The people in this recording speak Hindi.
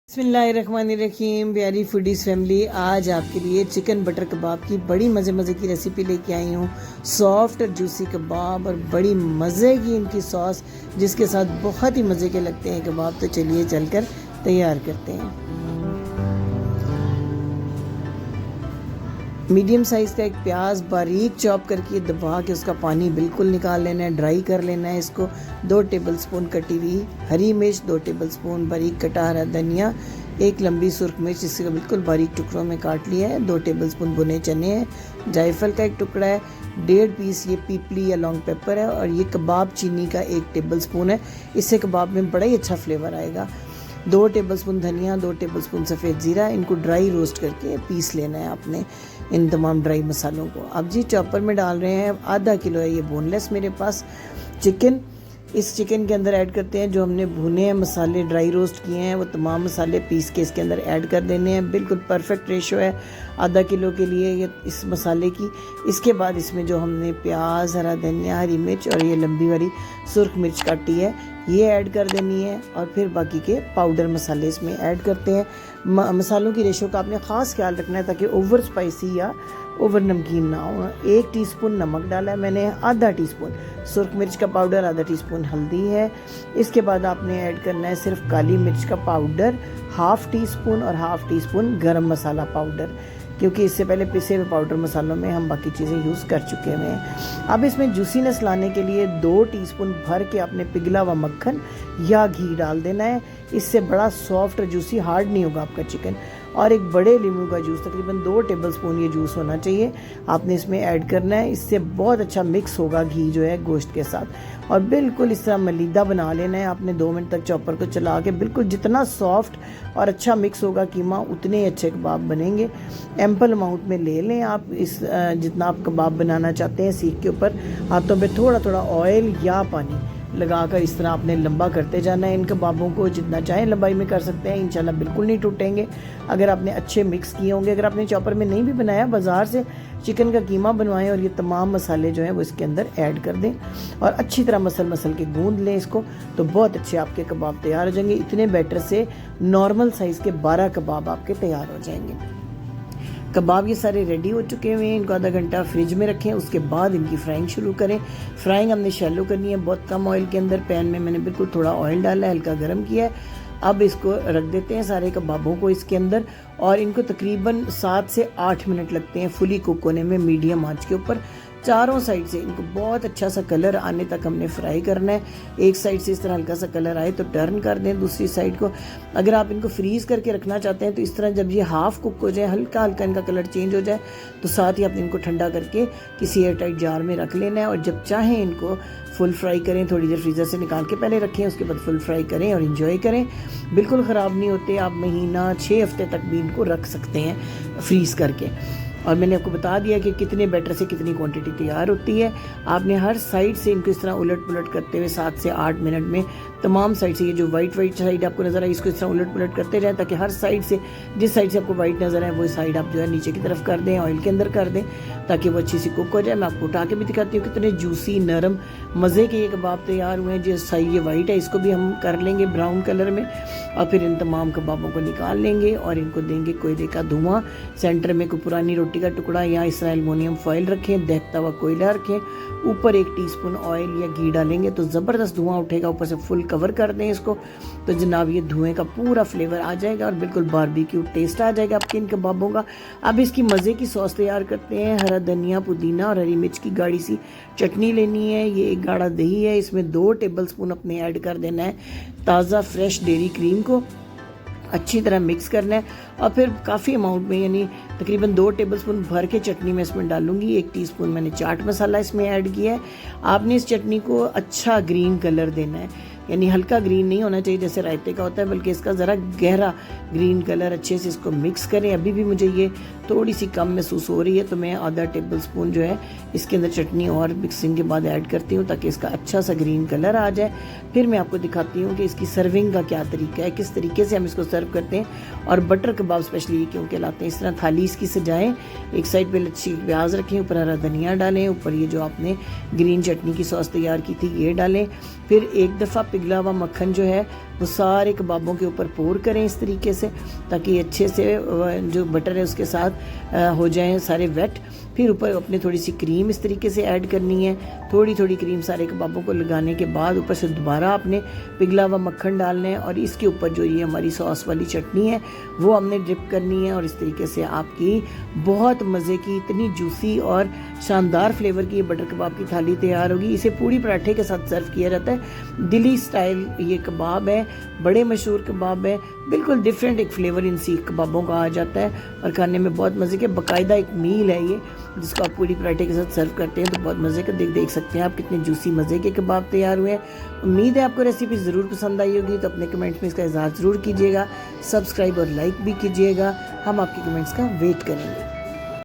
बिस्मिल्लाहिर्रहमानिर्रहीम। प्यारी फूडीज़ फैमिली, आज आपके लिए चिकन बटर कबाब की बड़ी मज़े की रेसिपी लेके आई हूँ। सॉफ्ट और जूसी कबाब और बड़ी मज़े की इनकी सॉस, जिसके साथ बहुत ही मज़े के लगते हैं कबाब। तो चलिए चलकर तैयार करते हैं। मीडियम साइज़ का एक प्याज बारीक चॉप करके दबा के उसका पानी बिल्कुल निकाल लेना है, ड्राई कर लेना है इसको। 2 टेबलस्पून कटी हुई हरी मिर्च, 2 टेबलस्पून बारीक कटा हरा धनिया, 1 लंबी सुर्ख मिर्च जिसको बिल्कुल बारीक टुकड़ों में काट लिया है, 2 टेबलस्पून भुने चने हैं, जायफल का एक टुकड़ा है, 1.5 पीस ये पीपली या लॉन्ग पेपर है, और ये कबाब चीनी का 1 टेबलस्पून है। इससे कबाब में बड़ा ही अच्छा फ्लेवर आएगा। 2 टेबलस्पून धनिया, 2 टेबलस्पून सफ़ेद ज़ीरा, इनको ड्राई रोस्ट करके पीस लेना है आपने इन तमाम ड्राई मसालों को। अब जी चॉपर में डाल रहे हैं। आधा किलो है ये बोनलेस मेरे पास चिकन। इस चिकन के अंदर ऐड करते हैं जो हमने भुने मसाले ड्राई रोस्ट किए हैं, वो तमाम मसाले पीस के इसके अंदर ऐड कर देने हैं। बिल्कुल परफेक्ट रेशो है आधा किलो के लिए ये इस मसाले की। इसके बाद इसमें जो हमने प्याज, हरा धनिया, हरी मिर्च और ये लंबी वाली सुर्ख मिर्च काटी है ये ऐड कर देनी है, और फिर बाकी के पाउडर मसाले इसमें ऐड करते हैं। मसालों की रेशो का आपने ख़ास ख्याल रखना है ताकि ओवर स्पाइसी या ओवर नमकीन ना हो। 1 टीस्पून नमक डाला है मैंने, आधा टीस्पून सुर्ख मिर्च का पाउडर, आधा टीस्पून हल्दी है। इसके बाद आपने ऐड करना है सिर्फ काली मिर्च का पाउडर 1/2 टीस्पून और 1/2 टीस्पून गरम मसाला पाउडर, क्योंकि इससे पहले पिसे हुए पाउडर मसालों में हम बाकी चीज़ें यूज़ कर चुके हुए हैं। अब इसमें जूसीनेस लाने के लिए 2 टीस्पून भर के आपने पिघला हुआ मक्खन या घी डाल देना है। इससे बड़ा सॉफ्ट और जूसी हार्ड नहीं होगा आपका चिकन। और एक बड़े नींबू का जूस, तकरीबन 2 टेबलस्पून ये जूस होना चाहिए, आपने इसमें ऐड करना है। इससे बहुत अच्छा मिक्स होगा घी जो है गोश्त के साथ, और बिल्कुल इस तरह मलीदा बना लेना है आपने। 2 मिनट तक चॉपर को चला के बिल्कुल जितना सॉफ्ट और अच्छा मिक्स होगा कीमा, उतने ही अच्छे कबाब बनेंगे। एम्पल अमाउंट में ले लें आप इस जितना आप कबाब बनाना चाहते हैं। सीख के ऊपर हाथों पे थोड़ा थोड़ा ऑयल या पानी लगाकर इस तरह आपने लंबा करते जाना है। इन कबाबों को जितना चाहें लंबाई में कर सकते हैं, इंशाल्लाह बिल्कुल नहीं टूटेंगे अगर आपने अच्छे मिक्स किए होंगे। अगर आपने चॉपर में नहीं भी बनाया, बाज़ार से चिकन का कीमा बनवाएं और ये तमाम मसाले जो हैं वो इसके अंदर ऐड कर दें और अच्छी तरह मसल के गूंद लें इसको, तो बहुत अच्छे आपके कबाब तैयार हो जाएंगे। इतने बैटर से नॉर्मल साइज़ के 12 कबाब आपके तैयार हो जाएंगे। कबाब ये सारे रेडी हो चुके हुए हैं। इनको आधा घंटा फ्रिज में रखें, उसके बाद इनकी फ्राइंग शुरू करें। फ्राइंग हमने शैलो करनी है, बहुत कम ऑयल के अंदर। पैन में मैंने बिल्कुल थोड़ा ऑयल डाला है, हल्का गर्म किया है। अब इसको रख देते हैं सारे कबाबों को इसके अंदर, और इनको तकरीबन 7 से 8 मिनट लगते हैं फुली कुक होने में, मीडियम आंच के ऊपर। चारों साइड से इनको बहुत अच्छा सा कलर आने तक हमने फ्राई करना है। एक साइड से इस तरह हल्का सा कलर आए तो टर्न कर दें दूसरी साइड को। अगर आप इनको फ्रीज करके रखना चाहते हैं तो इस तरह जब ये हाफ कुक हो जाए, हल्का हल्का इनका कलर चेंज हो जाए, तो साथ ही आपने इनको ठंडा करके किसी एयर टाइट जार में रख लेना है। और जब चाहें इनको फुल फ्राई करें, थोड़ी देर फ्रीज़र से निकाल के पहले रखें, उसके बाद फुल फ्राई करें और इन्जॉय करें। बिल्कुल ख़राब नहीं होते। आप महीना 6 हफ्ते तक भी इनको रख सकते हैं फ्रीज़ करके। और मैंने आपको बता दिया कि कितने बैटर से कितनी क्वांटिटी तैयार होती है। आपने हर साइड से इनको इस तरह उलट पुलट करते हुए 7 से 8 मिनट में तमाम साइड से, ये जो वाइट साइड आपको नज़र आए, इसको इस तरह उलट पुलट करते रहें ताकि हर साइड से, जिस साइड से आपको वाइट नज़र आए वो साइड आप जो है नीचे की तरफ कर दें, ऑयल के अंदर कर दें ताकि वो अच्छी सी कुक हो जाए। मैं आपको उठा के भी दिखाती हूँ कितने जूसी, नरम, मज़े के ये कबाब तैयार हुए हैं। जो साइड ये वाइट है इसको भी हम कर लेंगे ब्राउन कलर में, और फिर इन तमाम कबाबों को निकाल लेंगे और इनको देंगे कोयले का धुआं। सेंटर में कोई पुरानी रोटी का टुकड़ा या इस तरह एल्युमिनियम फॉइल रखें, दहकता हुआ कोयला रखें, ऊपर 1 टीस्पून ऑयल या घी डालेंगे तो ज़बरदस्त धुआं उठेगा। ऊपर से फुल कवर कर दें इसको, तो जनाब ये धुएं का पूरा फ्लेवर आ जाएगा और बिल्कुल बारबेक्यू टेस्ट आ जाएगा आपके इन कबाबों का। अब इसकी मज़े की सॉस तैयार करते हैं। हरा धनिया, पुदीना और हरी मिर्च की गाढ़ी सी चटनी लेनी है। ये एक गाढ़ा दही है, इसमें 2 टेबलस्पून अपने ऐड कर देना है ताज़ा फ्रेश डेयरी क्रीम को, अच्छी तरह मिक्स करना है। और फिर काफ़ी अमाउंट में, यानी तकरीबन 2 टेबलस्पून भर के चटनी में इसमें डालूंगी। 1 टीस्पून मैंने चाट मसाला इसमें ऐड किया है। आपने इस चटनी को अच्छा ग्रीन कलर देना है, यानी हल्का ग्रीन नहीं होना चाहिए जैसे रायते का होता है, बल्कि इसका ज़रा गहरा ग्रीन कलर। अच्छे से इसको मिक्स करें। अभी भी मुझे ये थोड़ी सी कम महसूस हो रही है, तो मैं आधा टेबलस्पून जो है इसके अंदर चटनी और मिक्सिंग के बाद ऐड करती हूँ ताकि इसका अच्छा सा ग्रीन कलर आ जाए। फिर मैं आपको दिखाती हूँ कि इसकी सर्विंग का क्या तरीका है, किस तरीके से हम इसको सर्व करते हैं। और बटर कबाब स्पेशली ये क्यों कहलाते हैं। इस तरह थाली इसकी सजाएं, एक साइड पे लच्छी प्याज रखें, ऊपर हरा धनिया डालें, ऊपर ये जो आपने ग्रीन चटनी की सॉस तैयार की थी ये डालें। फिर एक दफ़ा पिघला हुआ मक्खन जो है वो सारे कबाबों के ऊपर पोर करें इस तरीके से, ताकि अच्छे से जो बटर है उसके साथ हो जाए सारे वेट। फिर ऊपर अपने थोड़ी सी क्रीम इस तरीके से ऐड करनी है, थोड़ी थोड़ी क्रीम सारे कबाबों को लगाने के बाद ऊपर से दोबारा आपने पिघला हुआ मक्खन डालना है, और इसके ऊपर जो ये हमारी सॉस वाली चटनी है वो हमने ड्रिप करनी है। और इस तरीके से आपकी बहुत मज़े की, इतनी जूसी और शानदार फ्लेवर की ये बटर कबाब की थाली तैयार होगी। इसे पूड़ी पराठे के साथ सर्व किया जाता है। दिल्ली स्टाइल ये कबाब है, बड़े मशहूर कबाब है, बिल्कुल डिफरेंट एक फ्लेवर इन सीख कबाबों का आ जाता है और खाने में बहुत मज़े के। बाकायदा एक मील है ये जिसको आप पूड़ी पराठे के साथ सर्व करते हैं तो बहुत मज़े का। देख सकते हैं आप कितने जूसी मज़े के कबाब तैयार हुए हैं। उम्मीद है आपको रेसिपी ज़रूर पसंद आई होगी, तो अपने कमेंट्स में इसका इज़हार ज़रूर कीजिएगा, सब्सक्राइब और लाइक भी कीजिएगा। हम आपके कमेंट्स का वेट करेंगे।